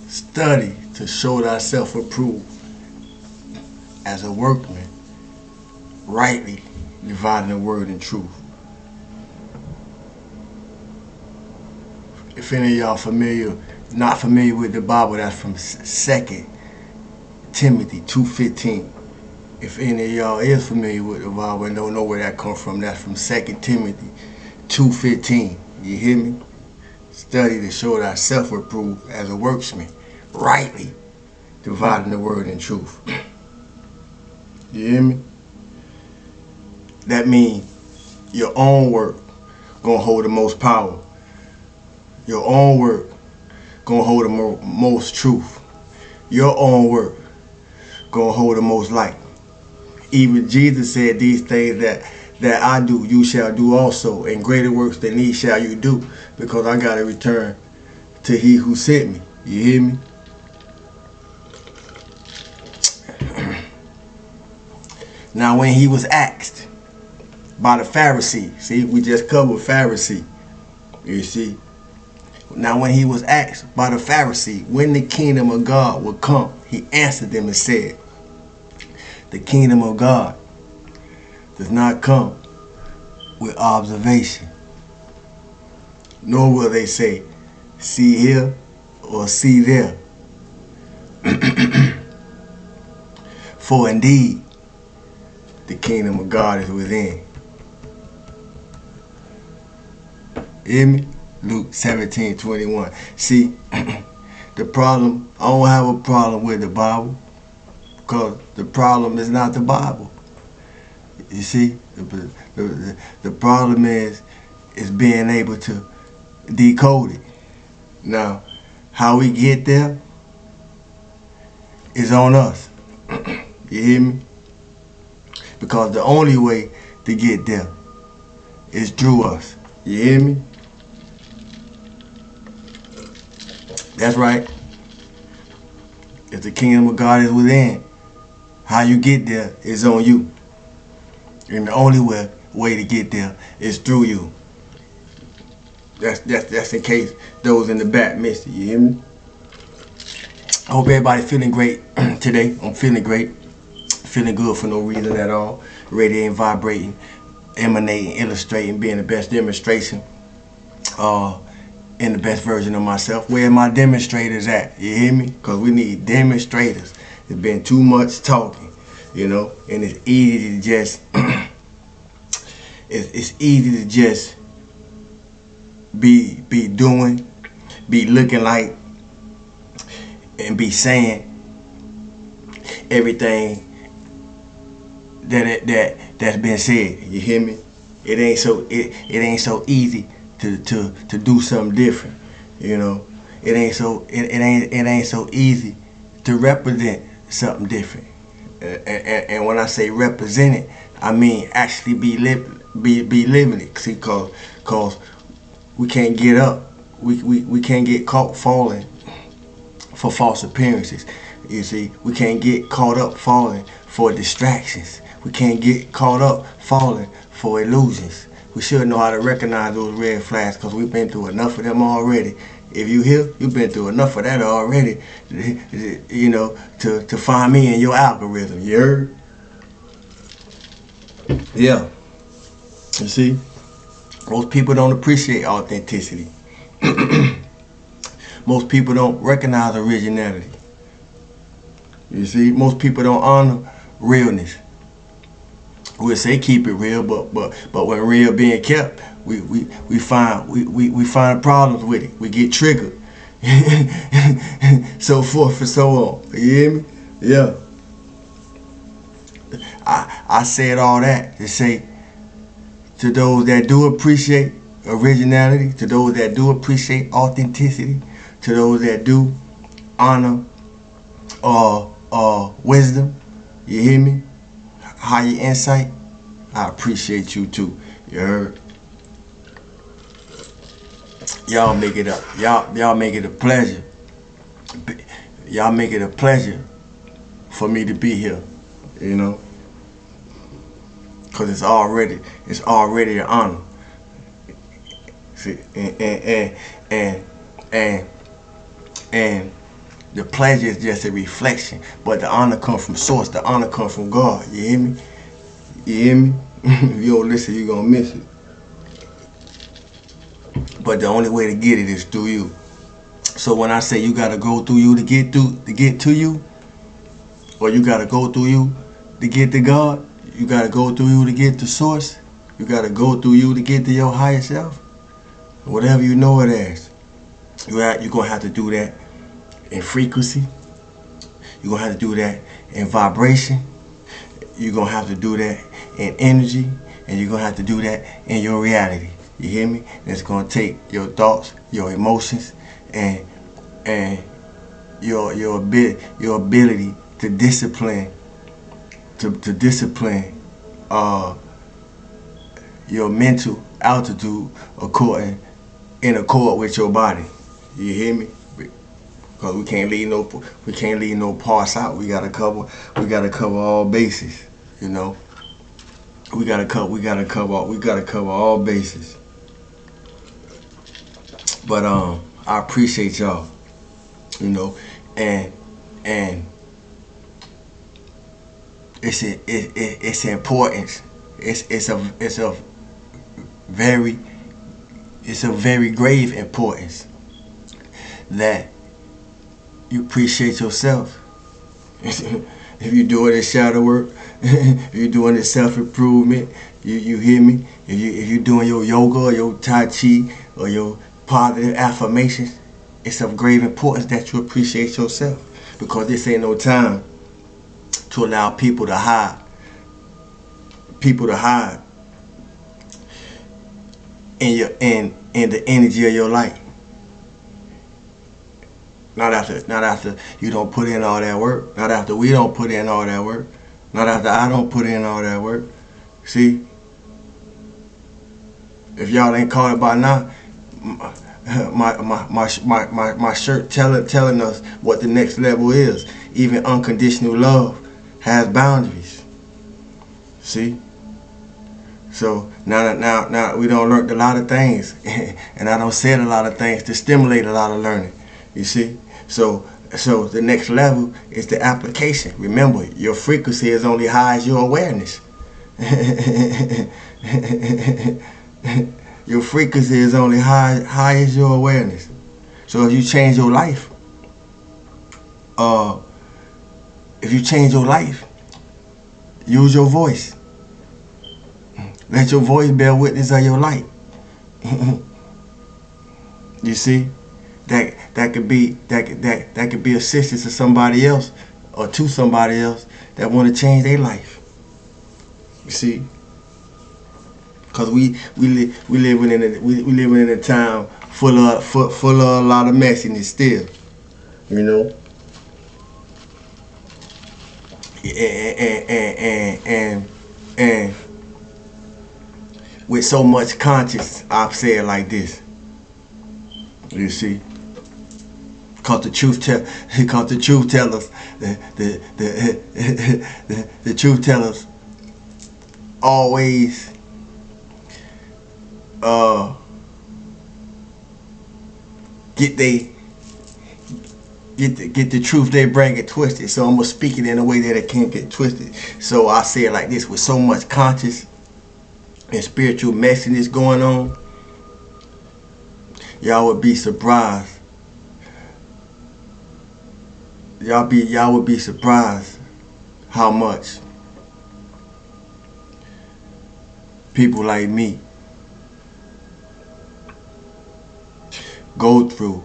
Study to show thyself approved as a workman, rightly dividing the word in truth. If any of y'all not familiar with the Bible, that's from 2 Timothy 2:15. If any of y'all is familiar with the Bible and don't know where that comes from, that's from 2 Timothy 2:15. You hear me? Study to show thyself approved as a workman, rightly dividing the word in truth. You hear me? That means your own work gonna hold the most power. Your own work gonna hold the most truth. Your own work gonna hold the most light. Even Jesus said, these things that I do, you shall do also, and greater works than these shall you do, because I gotta return to he who sent me. You hear me? Now when he was asked by the Pharisee, see, we just covered Pharisee, you see. Now when he was asked by the Pharisee when the kingdom of God would come, he answered them and said, the kingdom of God does not come with observation, nor will they say, see here or see there. For indeed, the kingdom of God is within. Hear me? Luke 17:21. See, the problem, I don't have a problem with the Bible, because the problem is not the Bible. You see, the problem is being able to decode it. Now, how we get there is on us. You hear me? Because the only way to get there is through us. You hear me? That's right. If the kingdom of God is within, how you get there is on you. And the only way to get there is through you. That's in case those in the back missed it. You hear me? I hope everybody's feeling great today. I'm feeling great. Feeling good for no reason at all. Radiating, vibrating, emanating, illustrating, being the best demonstration. In the best version of myself. Where are my demonstrators at? You hear me? Because we need demonstrators. There's been too much talking, you know, and it's easy to just it's easy to just be doing, be looking like, and be saying everything that's been said. You hear me? It ain't so easy to do something different, you know. It ain't so easy to represent something different. And when I say represent it, I mean actually be living it. See, cause we can't get up. We can't get caught falling for false appearances. You see, we can't get caught up falling for distractions. We can't get caught up falling for illusions. We should know how to recognize those red flags, because we've been through enough of them already. If you here, you've been through enough of that already, you know, to find me in your algorithm. You heard? Yeah. You see, most people don't appreciate authenticity. Most people don't recognize originality. You see, most people don't honor realness. We'll say keep it real, but when real being kept, we find problems with it. We get triggered, so forth and so on. You hear me? Yeah. I said all that to say, to those that do appreciate originality, to those that do appreciate authenticity, to those that do honor wisdom. You hear me? Higher insight, I appreciate you too. You heard? Y'all make it up. Y'all make it a pleasure. Y'all make it a pleasure for me to be here. You know, because it's already an honor. See, and The pleasure is just a reflection, but the honor comes from source. The honor comes from God. You hear me? You hear me? If you don't listen, you're gonna miss it. But the only way to get it is through you. So when I say you gotta go through you to get to you, or you gotta go through you to get to God, you gotta go through you to get to source, you gotta go through you to get to your higher self, whatever you know it as. You're gonna have to do that in frequency. You're gonna have to do that in vibration. You're gonna have to do that in energy, and you're gonna have to do that in your reality. You hear me? It's gonna take your thoughts, your emotions, and your ability to discipline your mental altitude in accord with your body. You hear me? Because we can't leave no parts out. We gotta cover all bases. You know, we gotta cover all bases. But I appreciate y'all. You know, and it's importance. It's a very grave importance that you appreciate yourself. If you're doing this shadow work, if you're doing this self-improvement, you hear me? If you're doing your yoga or your Tai Chi or your positive affirmations, it's of grave importance that you appreciate yourself, because this ain't no time to allow people to hide in the energy of your light. Not after you don't put in all that work. Not after we don't put in all that work. Not after I don't put in all that work. See, if y'all ain't caught it by now, my shirt telling us what the next level is. Even unconditional love has boundaries. See? So now we don't learn a lot of things, and I don't say a lot of things to stimulate a lot of learning. You see? So the next level is the application. Remember, your frequency is only high as your awareness. Your frequency is only high as your awareness. So if you change your life, use your voice. Let your voice bear witness of your light. You see, that could be assistance to somebody else or to somebody else that want to change their life. You see, because we living in a time full of a lot of messiness still. You know, and with so much conscience, I've said like this. You see, because the truth tellers, the truth tellers always get the truth they bring it twisted. So I'm gonna speak it in a way that it can't get twisted. So I say it like this: with so much conscious and spiritual messiness going on, y'all would be surprised. Y'all would be surprised how much people like me go through,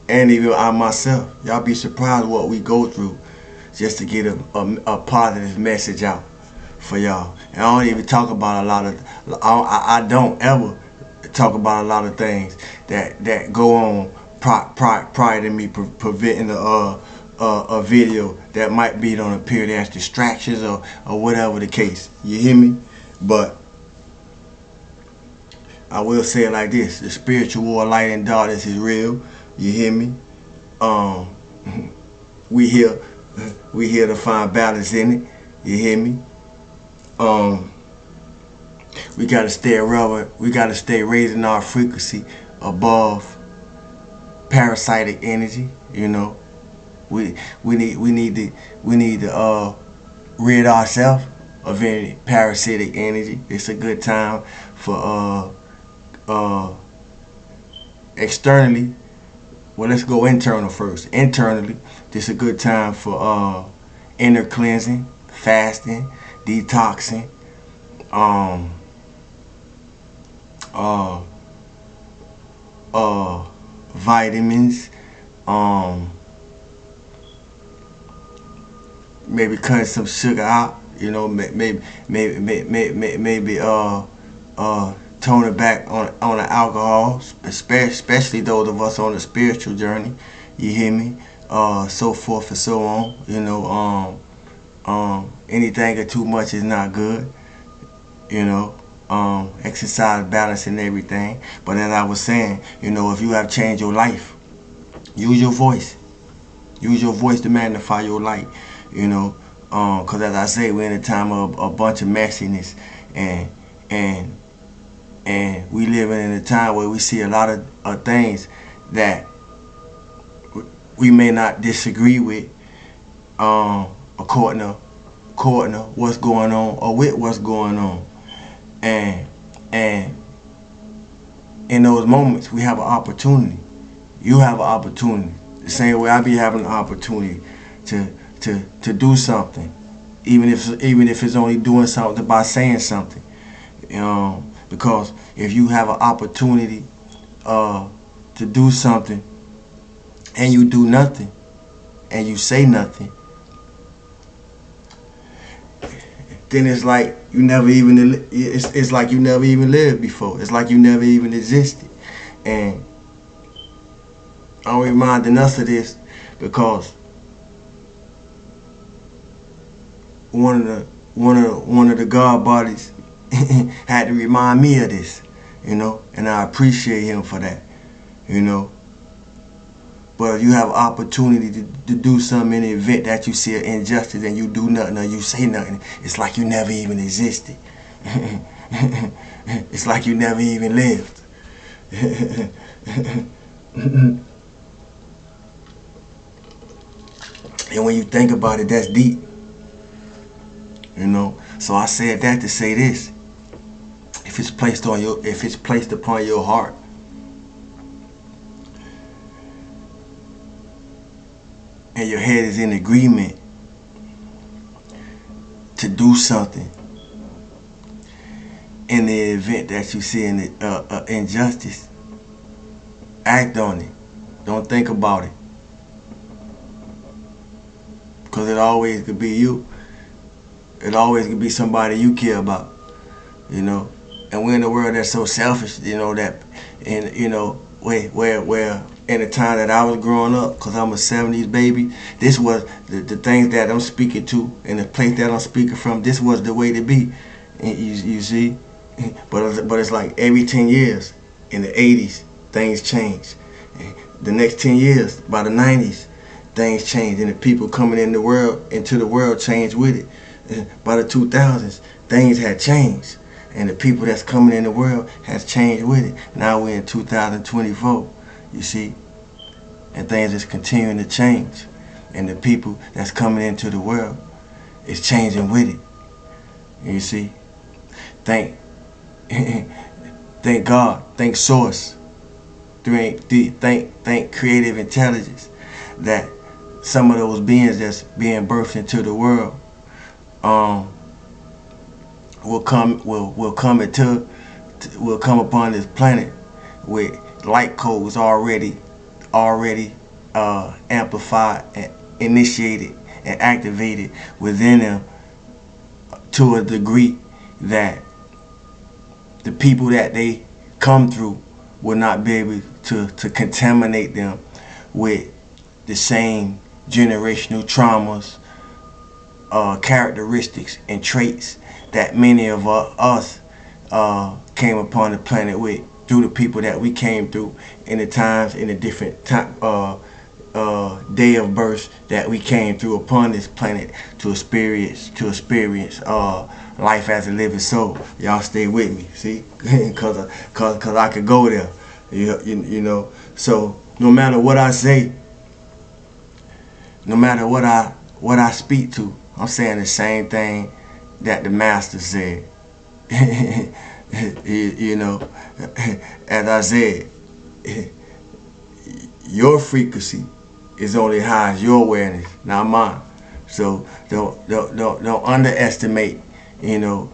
and even I myself. Y'all be surprised what we go through just to get a positive message out for y'all. And I don't even talk about a lot of, I don't ever talk about a lot of things that go on prior to me preventing a video that might be on appear as distractions or whatever the case. You hear me? But I will say it like this: the spiritual war, light and darkness, is real. You hear me? We here to find balance in it. You hear me? We gotta stay relevant. We gotta stay raising our frequency above parasitic energy. You know, we need to rid ourselves of any parasitic energy. It's a good time for externally. Well, let's go internal first. Internally, this is a good time for inner cleansing, fasting, detoxing, um, uh, vitamins, um, maybe cutting some sugar out. You know, maybe tone it back on the alcohol, especially those of us on the spiritual journey. You hear me? So forth and so on. You know, anything or too much is not good. You know, exercise, balance, and everything. But as I was saying, you know, if you have changed your life, use your voice. Use your voice to magnify your light. You know, because as I say, we're in a time of a bunch of messiness, and and and we living in a time where we see a lot of things that we may not disagree with, according to what's going on or with what's going on, and in those moments we have an opportunity. You have an opportunity. The same way I be having an opportunity to do something, even if it's only doing something by saying something. Because if you have an opportunity to do something and you do nothing and you say nothing, then it's like you never even it's like you never even lived before. It's like you never even existed. And I'm reminding us of this because one of the God bodies had to remind me of this, you know, and I appreciate him for that, you know. But if you have opportunity to do something in the event that you see an injustice and you do nothing or you say nothing, it's like you never even existed. It's like you never even lived. And when you think about it, that's deep, you know. So I said that to say this: if it's placed upon your heart, and your head is in agreement to do something in the event that you see an injustice, act on it. Don't think about it, because it always could be you. It always could be somebody you care about, you know. And we're in a world that's so selfish, you know, that, and you know, where in the time that I was growing up, because I'm a 70s baby, this was the things that I'm speaking to and the place that I'm speaking from, this was the way to be. And you see? But it's like every 10 years, in the 80s, things change. The next 10 years, by the 90s, things change. And the people coming into the world changed with it. By the 2000s, things had changed. And the people that's coming in the world has changed with it. Now we're in 2024, you see? And things is continuing to change. And the people that's coming into the world is changing with it. You see? Thank God, thank Source, thank creative intelligence that some of those beings that's being birthed into the world will come upon this planet with light codes already amplified and initiated and activated within them to a degree that the people that they come through will not be able to contaminate them with the same generational traumas, characteristics and traits that many of us came upon the planet with, through the people that we came through in the times, in the different day of birth that we came through upon this planet to experience life as a living soul. Y'all stay with me, see? Cause I could go there, you know. So No matter what I say, no matter what I speak to, I'm saying the same thing that the master said. You know, as I said, your frequency is only high as your awareness, not mine. So don't underestimate, you know,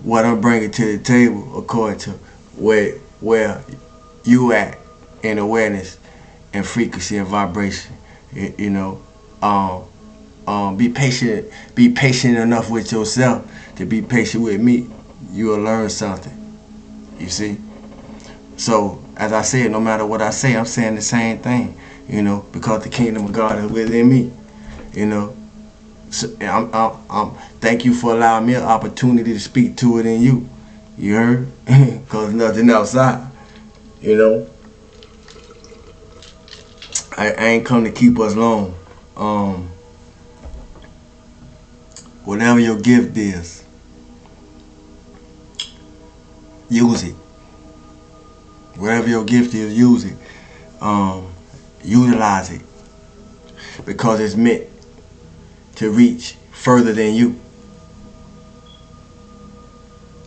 what I'm bringing to the table according to where you at in awareness and frequency and vibration. You know, be patient. Be patient enough with yourself to be patient with me. You will learn something. You see. So as I said, no matter what I say, I'm saying the same thing. You know, because the kingdom of God is within me. You know. So I'm thank you for allowing me an opportunity to speak to it in you. You heard? Because nothing outside. You know. I ain't come to keep us long. Whatever your gift is, use it. Whatever your gift is, use it. Utilize it. Because it's meant to reach further than you.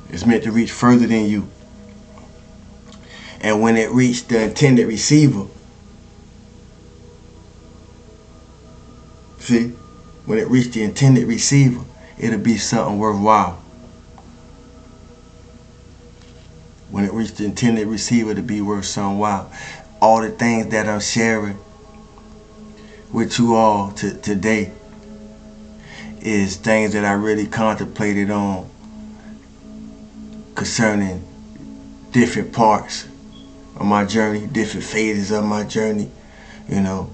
It's meant to reach further than you. And when it reached the intended receiver, see, when it reached the intended receiver, it'll be something worthwhile. When it reached the intended receiver, to be worth something wow. All the things that I'm sharing with you all today is things that I really contemplated on concerning different parts of my journey, different phases of my journey, you know,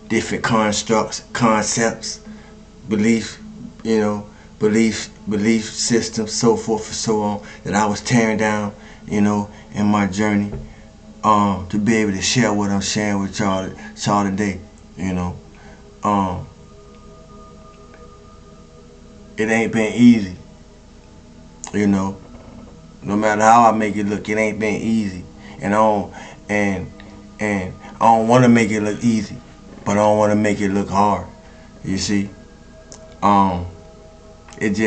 different constructs, concepts, beliefs, you know, belief systems, so forth and so on, that I was tearing down, you know, in my journey, to be able to share what I'm sharing with y'all today, you know. It ain't been easy, you know. No matter how I make it look, it ain't been easy, and I don't want to make it look easy, but I don't want to make it look hard. You see, it's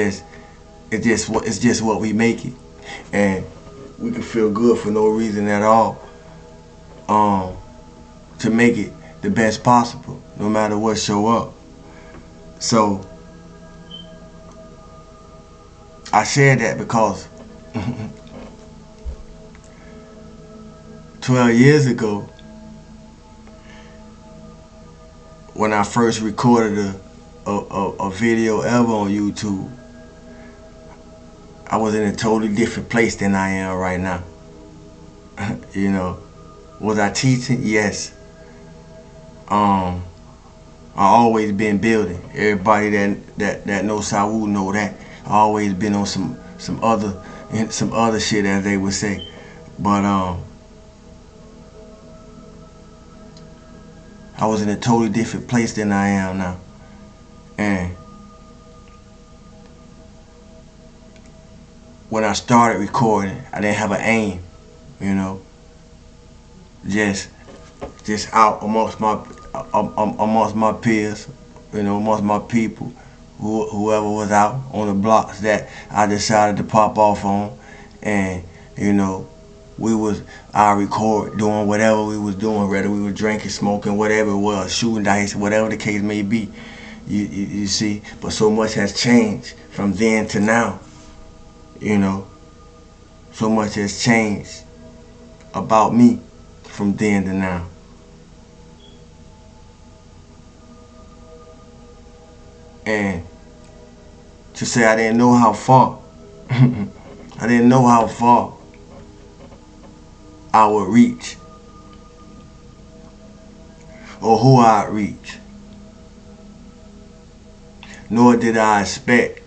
just what we make it, and we can feel good for no reason at all. To make it the best possible, no matter what show up. So I shared that because 12 years ago, when I first recorded a video ever on YouTube, I was in a totally different place than I am right now. You know, was I teaching? Yes. I always been building. Everybody that knows Sawu know that. I always been on some other shit, as they would say. But I was in a totally different place than I am now. And when I started recording, I didn't have an aim, you know. Just out amongst my peers, you know, amongst my people, whoever was out on the blocks that I decided to pop off on, and you know, I record doing whatever we was doing, whether we were drinking, smoking, whatever it was, shooting dice, whatever the case may be. You see, but so much has changed from then to now. You know, so much has changed about me from then to now. And to say I didn't know how far, I didn't know how far I would reach, or who I'd reach. Nor did I expect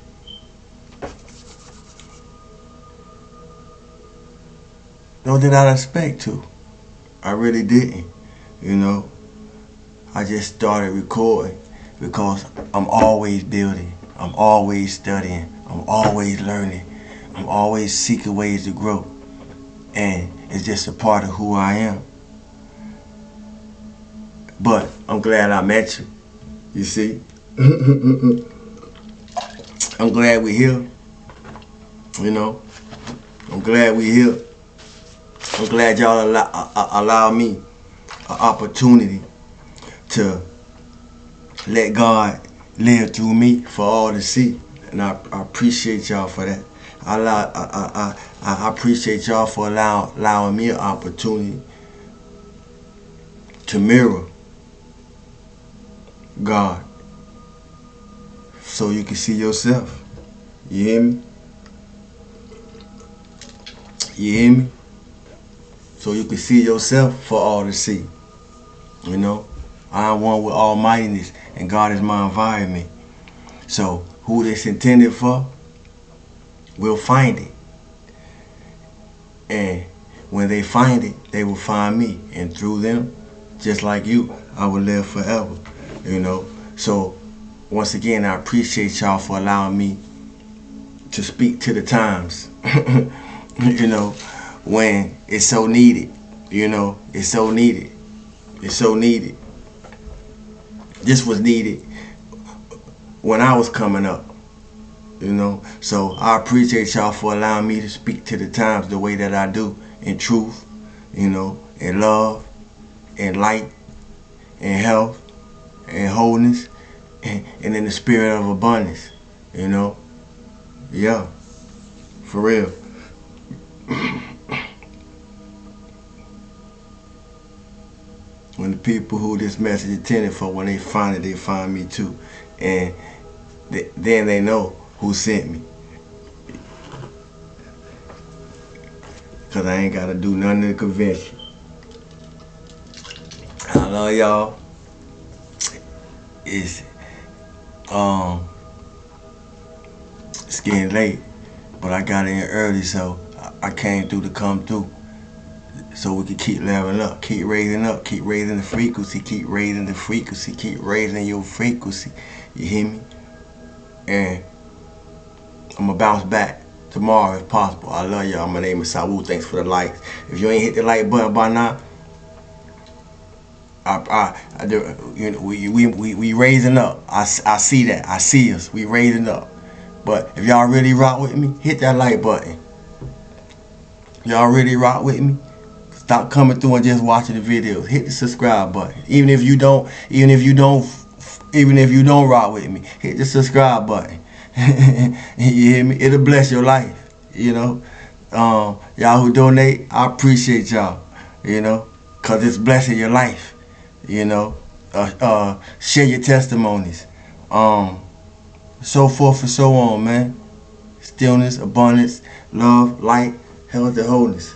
to. I really didn't, you know. I just started recording because I'm always building, I'm always studying, I'm always learning, I'm always seeking ways to grow. and it's just a part of who I am. But I'm glad I met you. You see, I'm glad we're here. You know, I'm glad we're here. I'm glad y'all allow me an opportunity to let God live through me for all to see, and I appreciate y'all for that. I appreciate y'all for allowing me an opportunity to mirror God, so you can see yourself. You hear me? You hear me? So you can see yourself for all to see. You know, I am one with almightiness, and God is my environment. So who this intended for, will find it. And when they find it, they will find me. And through them, just like you, I will live forever. You know. So once again, I appreciate y'all for allowing me to speak to the times. You know, when it's so needed. You know, it's so needed. It's so needed. This was needed when I was coming up. You know, so I appreciate y'all for allowing me to speak to the times the way that I do, in truth, you know, in love, in light, in health, in wholeness, and in the spirit of abundance, you know. Yeah, for real. When the people who this message intended for, when they find it, they find me too. And then they know who sent me. Because I ain't got to do none of the convention. I love y'all. It's getting late, but I got in early, so I came through to come through. So we can keep leveling up, keep raising the frequency, keep raising the frequency, keep raising your frequency. You hear me? And I'm going to bounce back tomorrow if possible. I love y'all. My name is Sawu. Thanks for the likes. If you ain't hit the like button by now, you know, we raising up. I see that. I see us. We raising up. But if y'all really rock with me, hit that like button. Y'all really rock with me? Stop coming through and just watching the videos. Hit the subscribe button. Even if you don't rock with me, hit the subscribe button. You hear me? It'll bless your life. You know, y'all who donate, I appreciate y'all. You know, cause it's blessing your life. You know, share your testimonies. So forth and so on, man. Stillness, abundance, love, light, health, and wholeness.